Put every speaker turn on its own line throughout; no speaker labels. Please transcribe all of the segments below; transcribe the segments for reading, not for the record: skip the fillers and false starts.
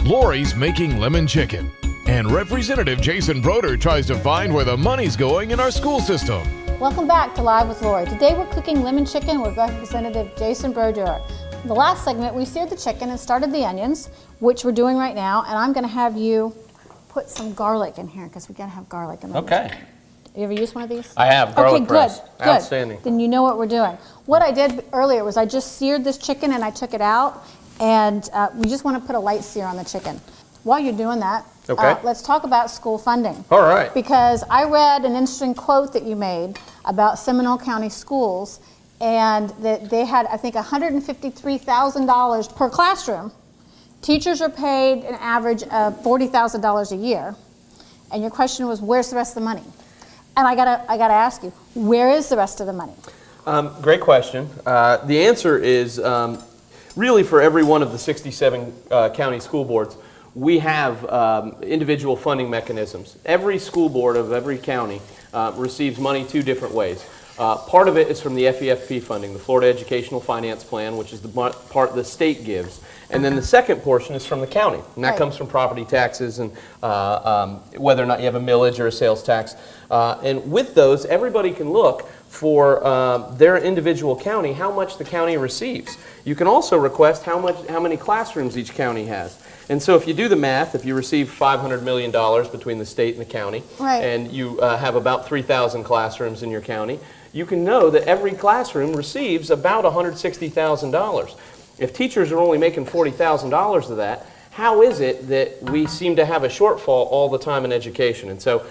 Lori's making lemon chicken, and Representative Jason Brodeur tries to find where the money's going in our school system.
Welcome back to Live with Lori. Today we're cooking lemon chicken with Representative Jason Brodeur. In the last segment, we seared the chicken and started the onions, which we're doing right now, and I'm going to have you put some garlic in here because we got to have garlic in the
Okay.
You ever used one of these?
I have. Garlic
okay,
press.
Good.
Outstanding.
Then you know what we're doing. What I did earlier was I just seared this chicken and I took it out, and we just want to put a light sear on the chicken. While you're doing that,
Okay.
Let's talk about school funding.
All right.
Because I read an interesting quote that you made about Seminole County schools, and that they had, I think, $153,000 per classroom. Teachers are paid an average of $40,000 a year. And your question was, where's the rest of the money? And I gotta ask you, where is the rest of the money?
Great question. The answer is really for every one of the 67 county school boards, we have individual funding mechanisms. Every school board of every county receives money two different ways. Part of it is from the FEFP funding, the Florida Educational Finance Plan, which is the part the state gives. And then the second portion is from the county, and that
Right.
comes from property taxes and whether or not you have a millage or a sales tax. And with those, everybody can look for their individual county, how much the county receives. You can also request how many classrooms each county has. And so if you do the math, if you receive $500 million between the state and the county,
Right.
and you have about 3,000 classrooms in your county, you can know that every classroom receives about $160,000. If teachers are only making $40,000 of that, how is it that we seem to have a shortfall all the time in education? And so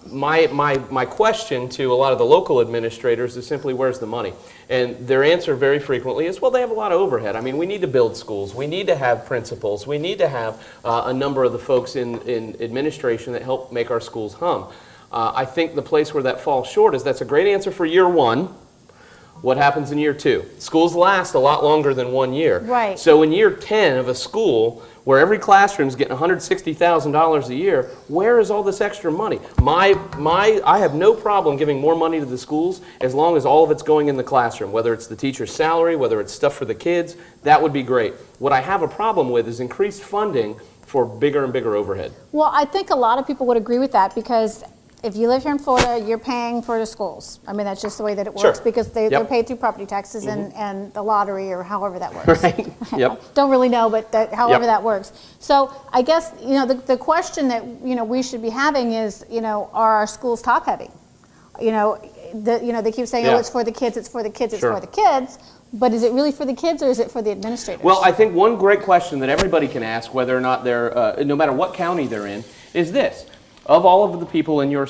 my question to a lot of the local administrators is simply, where's the money? And their answer very frequently is, well, they have a lot of overhead. I mean, we need to build schools. We need to have principals. We need to have a number of the folks in administration that help make our schools hum. I think the place where that falls short is that's a great answer for year one. What happens in year two? Schools last a lot longer than 1 year.
Right.
So in year 10 of a school, where every classroom's getting $160,000 a year, where is all this extra money? I have no problem giving more money to the schools as long as all of it's going in the classroom, whether it's the teacher's salary, whether it's stuff for the kids, that would be great. What I have a problem with is increased funding for bigger and bigger overhead.
Well, I think a lot of people would agree with that, because if you live here in Florida, you're paying for the schools. I mean, that's just the way that it works,
Sure.
because they're
Yep.
paid through property taxes and the lottery, or however that works.
Right. Yep.
Don't really know, but however
Yep.
that works. So I guess, the question that, we should be having is, are our schools top heavy? They keep saying,
Yeah.
oh, it's for the kids, it's for the kids, it's
Sure.
for the kids. But is it really for the kids, or is it for the administrators?
Well, I think one great question that everybody can ask, whether or not they're, no matter what county they're in, is this. Of all of the people in your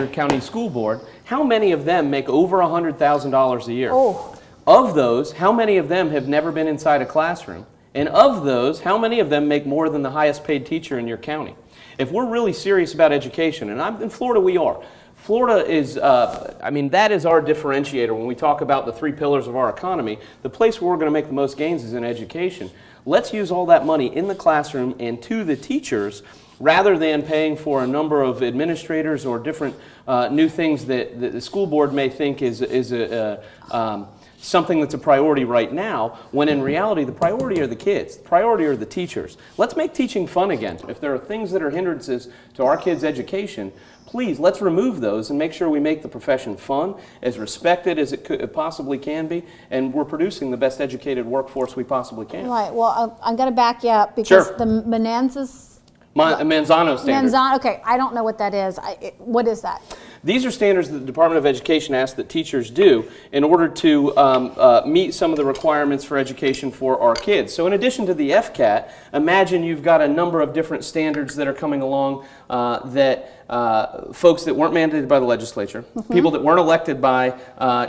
county school board, how many of them make over $100,000 a year?
Oh.
Of those, how many of them have never been inside a classroom? And of those, how many of them make more than the highest paid teacher in your county? If we're really serious about education, and in Florida we are. Florida is, that is our differentiator when we talk about the three pillars of our economy. The place where we're going to make the most gains is in education. Let's use all that money in the classroom and to the teachers, rather than paying for a number of administrators or different new things that the school board may think is something that's a priority right now, when in reality the priority are the kids, the priority are the teachers. Let's make teaching fun again. If there are things that are hindrances to our kids' education, please, let's remove those and make sure we make the profession fun, as respected as it possibly can be, and we're producing the best educated workforce we possibly can.
Right. Well, I'm going to back you up, because
Sure.
the
Manzano standard.
Okay, I don't know what that is. What is that?
These are standards that the Department of Education asks that teachers do in order to meet some of the requirements for education for our kids. So in addition to the FCAT, imagine you've got a number of different standards that are coming along that folks that weren't mandated by the legislature, people that weren't elected by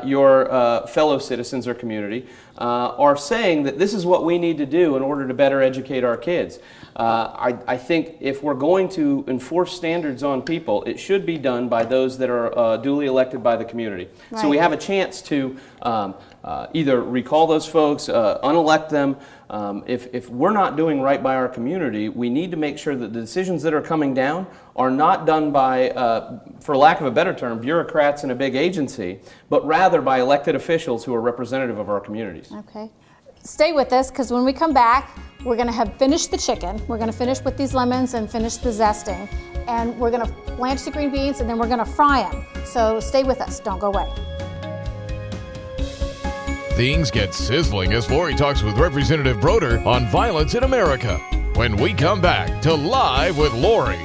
your fellow citizens or community, are saying that this is what we need to do in order to better educate our kids. I think if we're going to enforce standards on people, it should be done by those that are duly elected by the community.
Right.
So we have a chance to either recall those folks, unelect them. If we're not doing right by our community, we need to make sure that the decisions that are coming down are not done by, for lack of a better term, bureaucrats in a big agency, but rather by elected officials who are representative of our communities.
Okay. stay with us, because when we come back, we're gonna have finished the chicken. We're gonna finish with these lemons and finish the zesting. And we're gonna blanch the green beans, and then we're gonna fry them. So stay with us, don't go away.
Things get sizzling as Lori talks with Representative Brodeur on violence in America when we come back to Live with Lori.